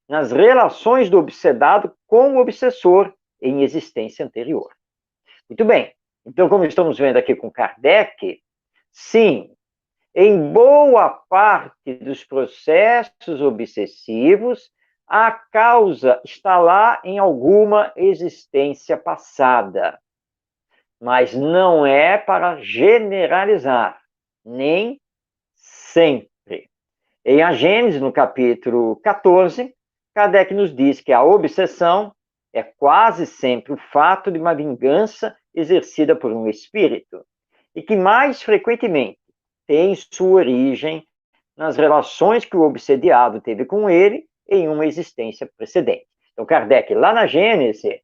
nas relações do obsedado com o obsessor em existência anterior. Muito bem. Então, como estamos vendo aqui com Kardec, sim, em boa parte dos processos obsessivos, a causa está lá em alguma existência passada. Mas não é para generalizar, nem sempre. Em A Gênese, no capítulo 14, Kardec nos diz que a obsessão é quase sempre o fato de uma vingança exercida por um espírito, e que mais frequentemente tem sua origem nas relações que o obsediado teve com ele em uma existência precedente. Então, Kardec, lá na Gênese,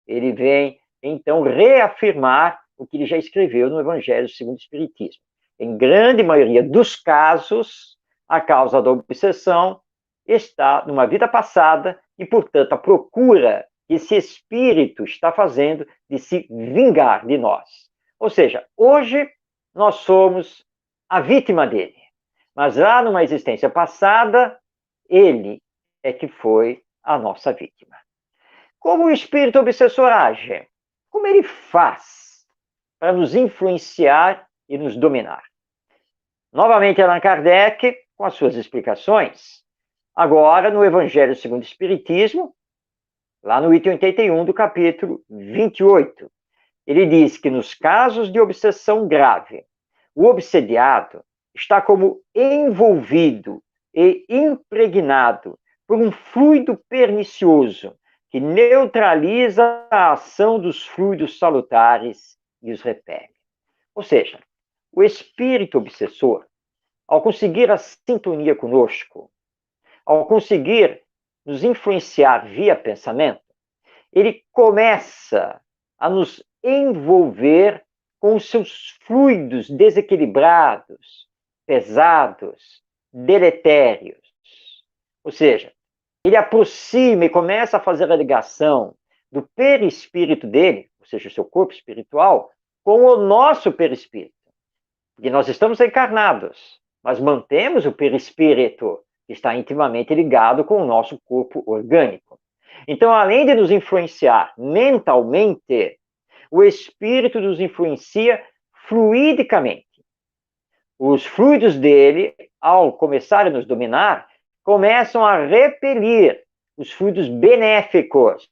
ele vem, então, reafirmar o que ele já escreveu no Evangelho segundo o Espiritismo. Em grande maioria dos casos, a causa da obsessão está numa vida passada e, portanto, a procura que esse espírito está fazendo de se vingar de nós. Ou seja, hoje nós somos a vítima dele, mas lá numa existência passada, ele é que foi a nossa vítima. Como o espírito obsessor age? Como ele faz para nos influenciar e nos dominar? Novamente, Allan Kardec, com as suas explicações, agora no Evangelho segundo o Espiritismo, lá no item 81 do capítulo 28. Ele diz que nos casos de obsessão grave, o obsediado está como envolvido e impregnado por um fluido pernicioso que neutraliza a ação dos fluidos salutares e os repele. Ou seja, o espírito obsessor, ao conseguir a sintonia conosco, ao conseguir nos influenciar via pensamento, ele começa a nos envolver com os seus fluidos desequilibrados, pesados, deletérios. Ou seja, ele aproxima e começa a fazer a ligação do perispírito dele, ou seja, o seu corpo espiritual, com o nosso perispírito. Porque nós estamos encarnados, mas mantemos o perispírito, que está intimamente ligado com o nosso corpo orgânico. Então, além de nos influenciar mentalmente, o espírito nos influencia fluidicamente. Os fluidos dele, ao começar a nos dominar, começam a repelir os fluidos benéficos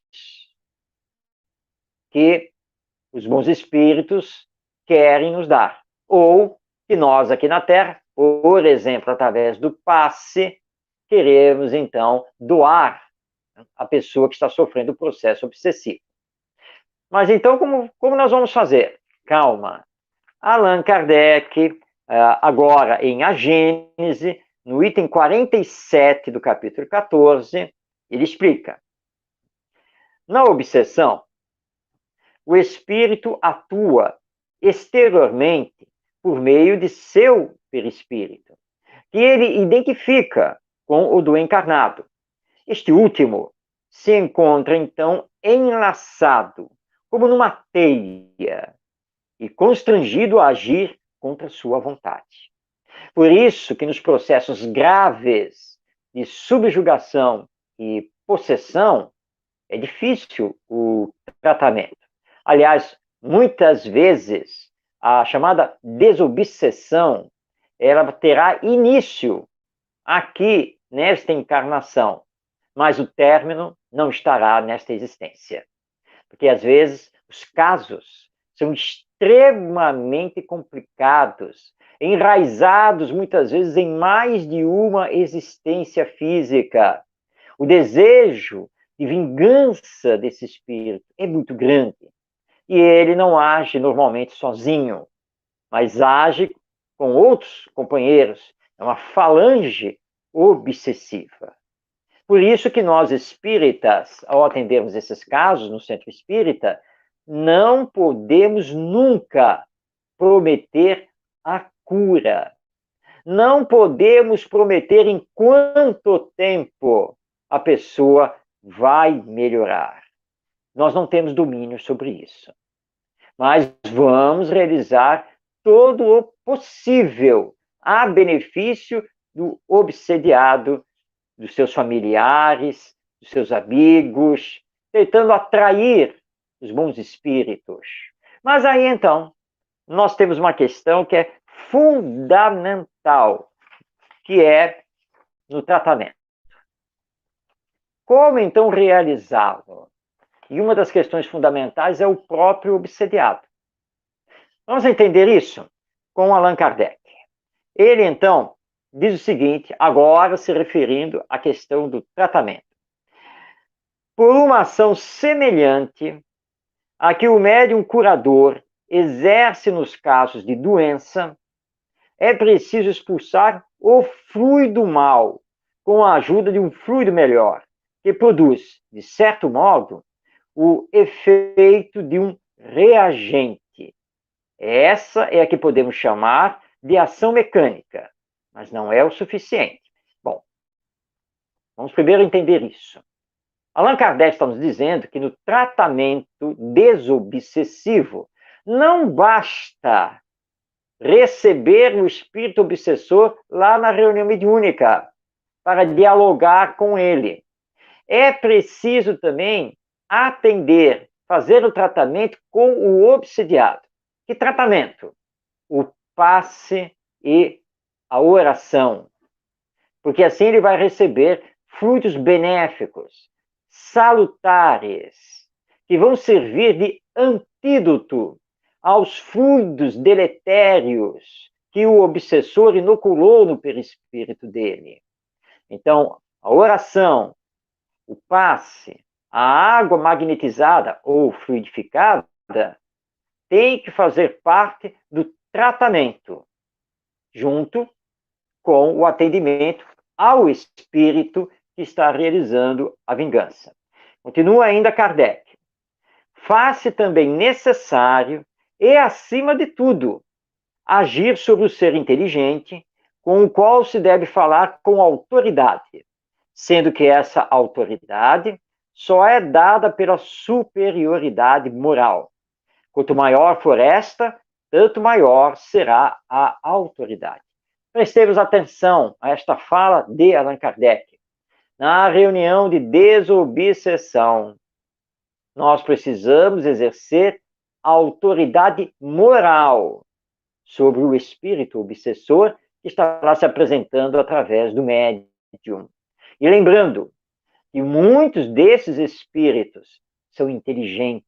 que os bons espíritos querem nos dar. Ou que nós aqui na Terra, por exemplo, através do passe, queremos então doar a pessoa que está sofrendo o processo obsessivo. Mas então, como nós vamos fazer? Calma. Allan Kardec agora em A Gênese, no item 47 do capítulo 14, ele explica. Na obsessão, o espírito atua exteriormente por meio de seu perispírito, que ele identifica com o do encarnado. Este último se encontra, então, enlaçado, como numa teia, e constrangido a agir contra sua vontade. Por isso que nos processos graves de subjugação e possessão, é difícil o tratamento. Aliás, muitas vezes, a chamada desobsessão, ela terá início aqui, nesta encarnação, mas o término não estará nesta existência. Porque, às vezes, os casos são extremamente complicados, enraizados, muitas vezes, em mais de uma existência física. O desejo de vingança desse espírito é muito grande. E ele não age normalmente sozinho, mas age com outros companheiros. É uma falange obsessiva. Por isso que nós espíritas, ao atendermos esses casos no centro espírita, não podemos nunca prometer a cura. Não podemos prometer em quanto tempo a pessoa vai melhorar. Nós não temos domínio sobre isso. Mas vamos realizar todo o possível a benefício do obsediado, dos seus familiares, dos seus amigos, tentando atrair os bons espíritos. Mas aí, então, nós temos uma questão que é fundamental, que é no tratamento. Como, então, realizá-lo? E uma das questões fundamentais é o próprio obsediado. Vamos entender isso com Allan Kardec. Ele, então, diz o seguinte, agora se referindo à questão do tratamento. Por uma ação semelhante a que o médium curador exerce nos casos de doença, é preciso expulsar o fluido mal com a ajuda de um fluido melhor, que produz, de certo modo, o efeito de um reagente. Essa é a que podemos chamar de ação mecânica, mas não é o suficiente. Bom, vamos primeiro entender isso. Allan Kardec está nos dizendo que no tratamento desobsessivo não basta receber o espírito obsessor lá na reunião mediúnica para dialogar com ele. É preciso também atender, fazer o tratamento com o obsediado. Que tratamento? O passe e a oração. Porque assim ele vai receber frutos benéficos, salutares, que vão servir de antídoto aos fluidos deletérios que o obsessor inoculou no perispírito dele. Então, a oração, o passe, a água magnetizada ou fluidificada tem que fazer parte do tratamento, junto com o atendimento ao espírito que está realizando a vingança. Continua ainda Kardec. Faz-se também necessário e, acima de tudo, agir sobre o ser inteligente, com o qual se deve falar com autoridade, sendo que essa autoridade só é dada pela superioridade moral. Quanto maior for esta, tanto maior será a autoridade. Prestemos atenção a esta fala de Allan Kardec. Na reunião de desobsessão, nós precisamos exercer a autoridade moral sobre o espírito obsessor que estará se apresentando através do médium. E lembrando que muitos desses espíritos são inteligentes,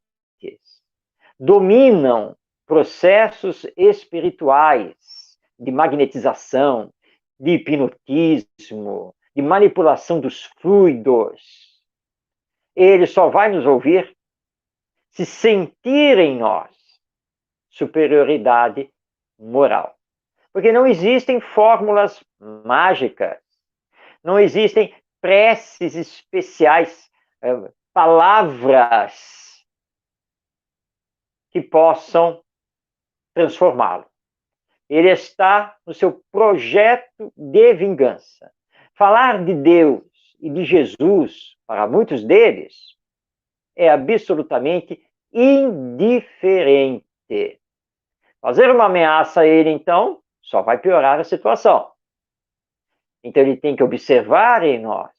dominam processos espirituais de magnetização, de hipnotismo, de manipulação dos fluidos. Ele só vai nos ouvir se sentir em nós superioridade moral. Porque não existem fórmulas mágicas, não existem preces especiais, palavras que possam transformá-lo. Ele está no seu projeto de vingança. Falar de Deus e de Jesus, para muitos deles, é absolutamente indiferente. Fazer uma ameaça a ele, então, só vai piorar a situação. Então, ele tem que observar em nós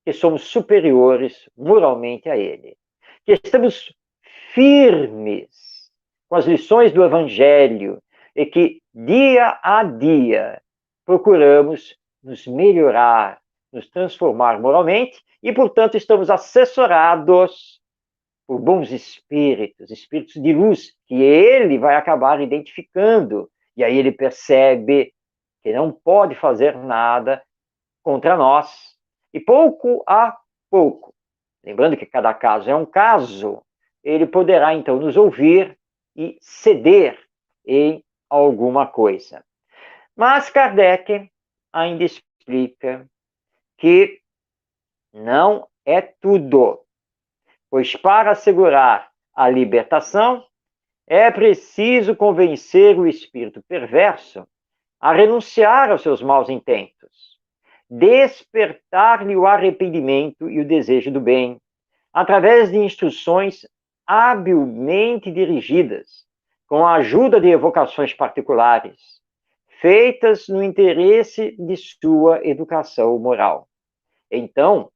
que somos superiores moralmente a ele, que estamos firmes com as lições do Evangelho e que, dia a dia, procuramos nos melhorar, nos transformar moralmente e, portanto, estamos assessorados por bons espíritos, espíritos de luz, que ele vai acabar identificando. E aí ele percebe que não pode fazer nada contra nós. E pouco a pouco, lembrando que cada caso é um caso, ele poderá então nos ouvir e ceder em alguma coisa. Mas Kardec ainda explica que não é tudo, pois para assegurar a libertação é preciso convencer o espírito perverso a renunciar aos seus maus intentos, despertar-lhe o arrependimento e o desejo do bem, através de instruções habilmente dirigidas, com a ajuda de evocações particulares, feitas no interesse de sua educação moral. Então,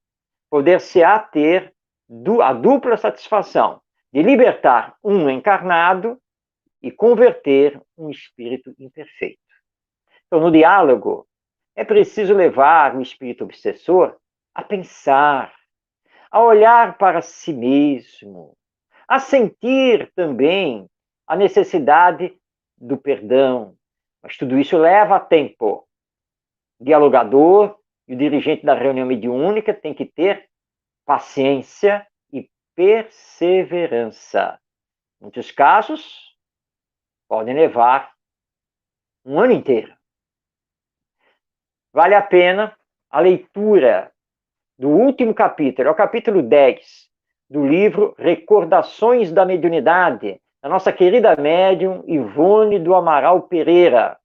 poder-se-á ter a dupla satisfação de libertar um encarnado e converter um espírito imperfeito. Então, no diálogo, é preciso levar o espírito obsessor a pensar, a olhar para si mesmo, a sentir também a necessidade do perdão. Mas tudo isso leva tempo. O dialogador e o dirigente da reunião mediúnica tem que ter paciência e perseverança. Em muitos casos, podem levar um ano inteiro. Vale a pena a leitura do último capítulo, é o capítulo 10 do livro Recordações da Mediunidade, da nossa querida médium Ivone do Amaral Pereira.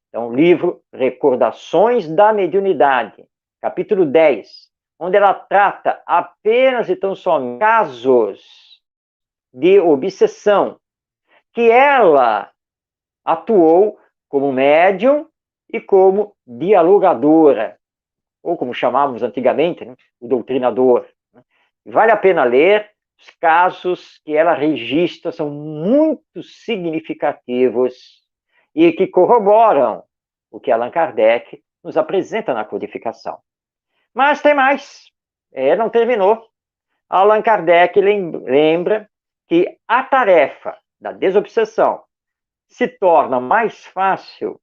Então, o livro Recordações da Mediunidade, capítulo 10, onde ela trata apenas e tão somente casos de obsessão, que ela atuou como médium e como dialogadora, ou como chamávamos antigamente, né, o doutrinador. Vale a pena ler, os casos que ela registra são muito significativos e que corroboram o que Allan Kardec nos apresenta na codificação. Mas tem mais, não terminou. Allan Kardec lembra que a tarefa da desobsessão se torna mais fácil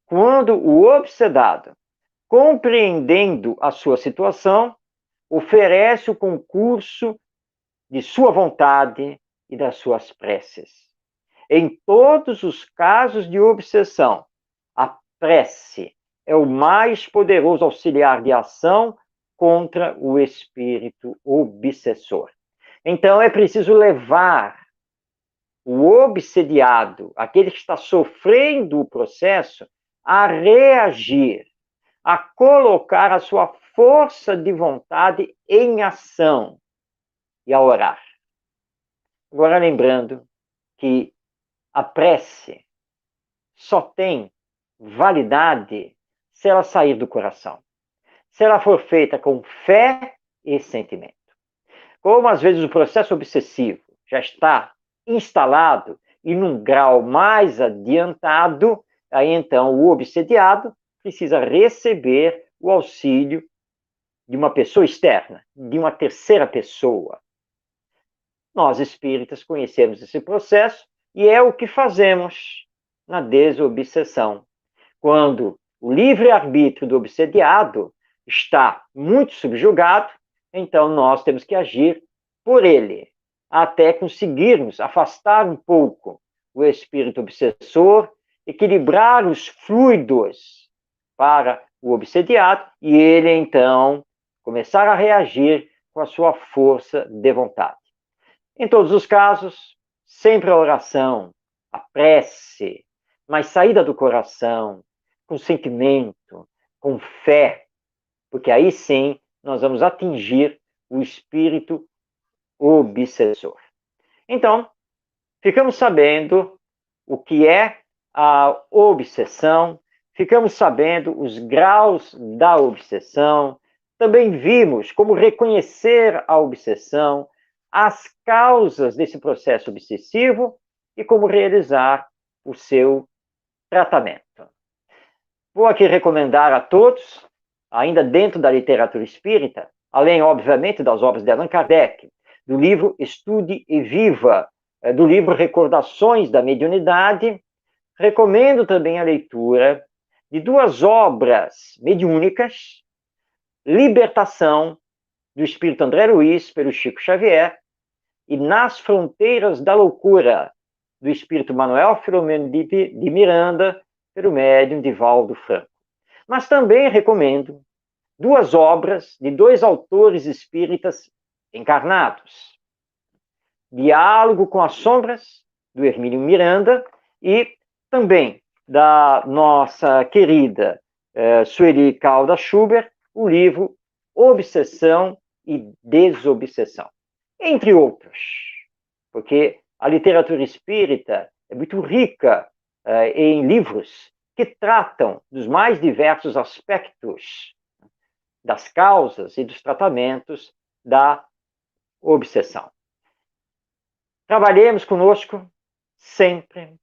quando o obsedado, compreendendo a sua situação, oferece o concurso de sua vontade e das suas preces. Em todos os casos de obsessão, a prece é o mais poderoso auxiliar de ação contra o espírito obsessor. Então, é preciso levar o obsediado, aquele que está sofrendo o processo, a reagir, a colocar a sua força de vontade em ação e a orar. Agora, lembrando que a prece só tem validade se ela sair do coração, se ela for feita com fé e sentimento. Como às vezes o processo obsessivo já está instalado e num grau mais adiantado, aí então o obsediado precisa receber o auxílio de uma pessoa externa, de uma terceira pessoa. Nós espíritas conhecemos esse processo e é o que fazemos na desobsessão. Quando o livre-arbítrio do obsediado está muito subjugado, então nós temos que agir por ele, até conseguirmos afastar um pouco o espírito obsessor equilibrar os fluidos para o obsediado e ele, então, começar a reagir com a sua força de vontade. Em todos os casos, sempre a oração, a prece, mas saída do coração, com sentimento, com fé, porque aí sim nós vamos atingir o espírito obsessor. Então, ficamos sabendo o que é a obsessão, ficamos sabendo os graus da obsessão, também vimos como reconhecer a obsessão, as causas desse processo obsessivo e como realizar o seu tratamento. Vou aqui recomendar a todos, ainda dentro da literatura espírita, além, obviamente, das obras de Allan Kardec, do livro Estude e Viva, do livro Recordações da Mediunidade, recomendo também a leitura de duas obras mediúnicas, Libertação, do Espírito André Luiz, pelo Chico Xavier, e Nas Fronteiras da Loucura, do Espírito Manuel Filomeno de Miranda, pelo médium Divaldo Franco. Mas também recomendo duas obras de dois autores espíritas encarnados, Diálogo com as Sombras, do Hermínio Miranda, e também da nossa querida Sueli Caldas Schubert, o livro Obsessão e Desobsessão, entre outros, porque a literatura espírita é muito rica em livros que tratam dos mais diversos aspectos das causas e dos tratamentos da obsessão. Trabalhemos conosco sempre,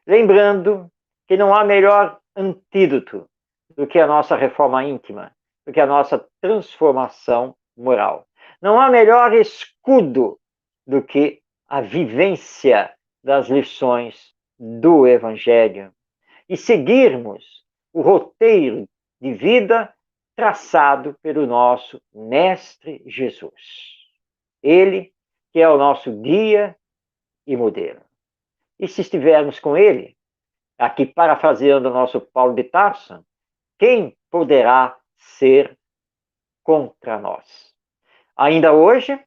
lembrando que não há melhor antídoto do que a nossa reforma íntima, do que a nossa transformação moral. Não há melhor escudo do que a vivência das lições do Evangelho e seguirmos o roteiro de vida traçado pelo nosso Mestre Jesus. Ele que é o nosso guia e modelo. E se estivermos com ele, aqui parafraseando o nosso Paulo de Tarso, quem poderá ser contra nós? Ainda hoje,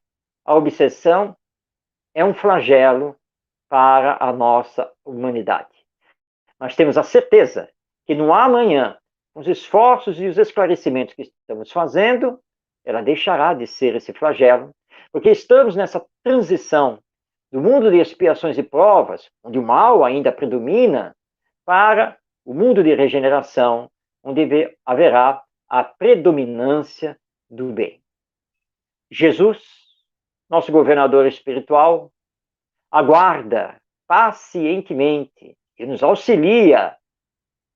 a obsessão é um flagelo para a nossa humanidade. Mas temos a certeza que no amanhã, com os esforços e os esclarecimentos que estamos fazendo, ela deixará de ser esse flagelo, porque estamos nessa transição do mundo de expiações e provas, onde o mal ainda predomina, para o mundo de regeneração, onde haverá a predominância do bem. Jesus, nosso governador espiritual, aguarda pacientemente e nos auxilia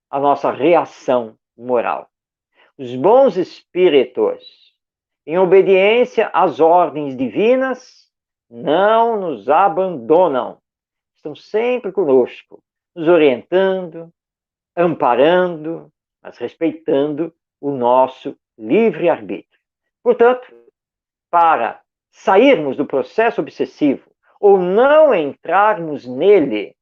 a nossa reação moral. Os bons espíritos, em obediência às ordens divinas, não nos abandonam. Estão sempre conosco, nos orientando, amparando, mas respeitando o nosso livre-arbítrio. Portanto, para sairmos do processo obsessivo ou não entrarmos nele,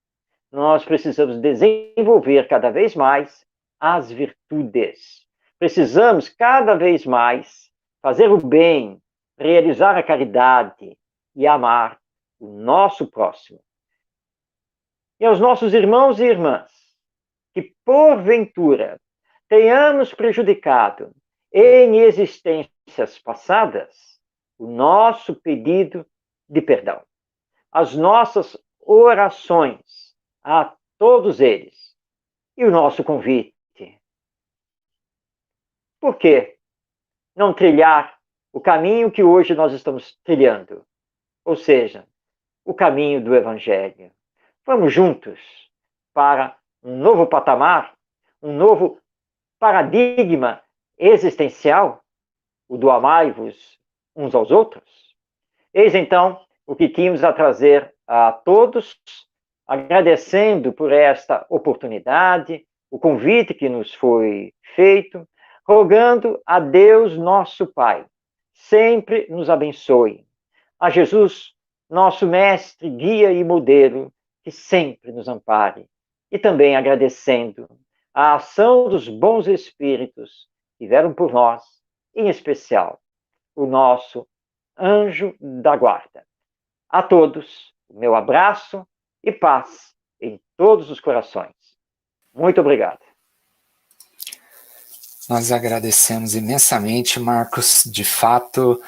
nós precisamos desenvolver cada vez mais as virtudes. Precisamos cada vez mais fazer o bem, realizar a caridade e amar o nosso próximo. E aos nossos irmãos e irmãs, que porventura tenhamos prejudicado em existências passadas, o nosso pedido de perdão, as nossas orações a todos eles e o nosso convite. Por que não trilhar o caminho que hoje nós estamos trilhando? Ou seja, o caminho do Evangelho. Vamos juntos para um novo patamar, um novo paradigma existencial, o do amai-vos uns aos outros? Eis então o que tínhamos a trazer a todos, agradecendo por esta oportunidade, o convite que nos foi feito, rogando a Deus nosso Pai, sempre nos abençoe. A Jesus, nosso mestre, guia e modelo, que sempre nos ampare. e também agradecendo a ação dos bons espíritos que vieram por nós, em especial o nosso anjo da guarda. A todos, o meu abraço e paz em todos os corações. Muito obrigado. Nós agradecemos imensamente, Marcos. De fato,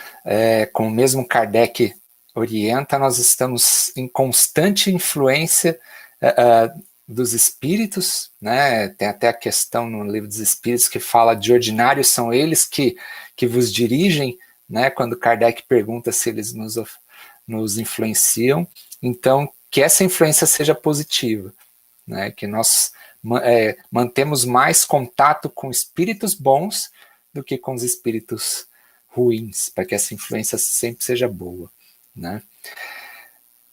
como mesmo Kardec orienta, nós estamos em constante influência dos espíritos, né? Tem até a questão no Livro dos Espíritos que fala de ordinários são eles que vos dirigem, né? Quando Kardec pergunta se eles nos influenciam. Então, que essa influência seja positiva, né? Que nós mantemos mais contato com espíritos bons do que com os espíritos ruins, para que essa influência sempre seja boa, né?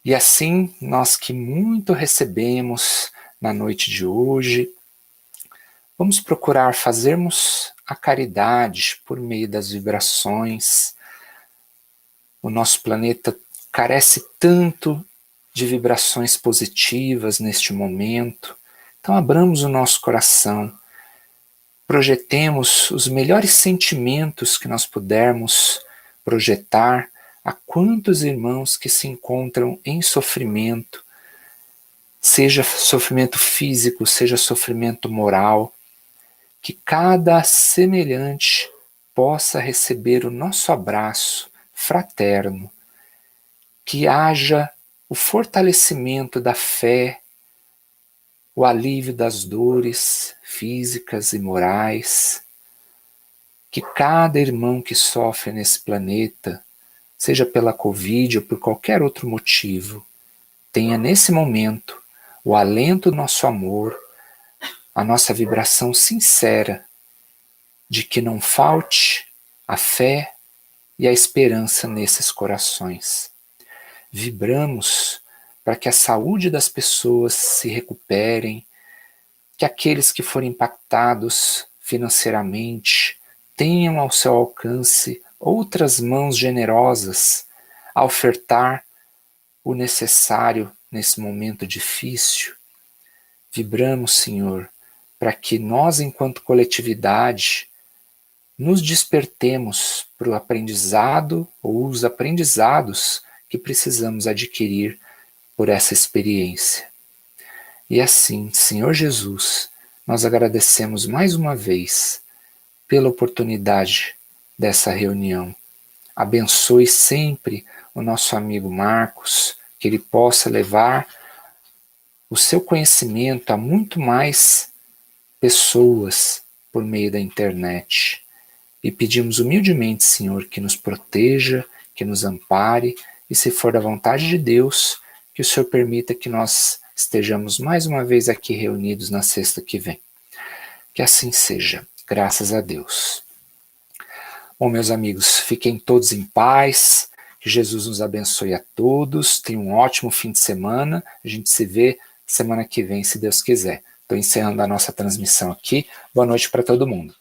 E assim, nós que muito recebemos na noite de hoje, vamos procurar fazermos a caridade por meio das vibrações. O nosso planeta carece tanto de vibrações positivas neste momento. Então abramos o nosso coração, projetemos os melhores sentimentos que nós pudermos projetar a quantos irmãos que se encontram em sofrimento, seja sofrimento físico, seja sofrimento moral, que cada semelhante possa receber o nosso abraço fraterno, que haja o fortalecimento da fé, o alívio das dores físicas e morais, que cada irmão que sofre nesse planeta, seja pela Covid ou por qualquer outro motivo, tenha nesse momento o alento do nosso amor, a nossa vibração sincera de que não falte a fé e a esperança nesses corações. Vibramos para que a saúde das pessoas se recuperem, que aqueles que forem impactados financeiramente tenham ao seu alcance outras mãos generosas a ofertar o necessário nesse momento difícil. Vibramos, Senhor, para que nós, enquanto coletividade, nos despertemos para o aprendizado ou os aprendizados que precisamos adquirir por essa experiência. E assim, Senhor Jesus, nós agradecemos mais uma vez pela oportunidade dessa reunião. Abençoe sempre o nosso amigo Marcos, que ele possa levar o seu conhecimento a muito mais pessoas por meio da internet. E pedimos humildemente, Senhor, que nos proteja, que nos ampare, e se for da vontade de Deus, que o Senhor permita que nós estejamos mais uma vez aqui reunidos na sexta que vem. Que assim seja, graças a Deus. Bom, meus amigos, fiquem todos em paz, que Jesus nos abençoe a todos, tenham um ótimo fim de semana, a gente se vê semana que vem, se Deus quiser. Estou encerrando a nossa transmissão aqui, boa noite para todo mundo.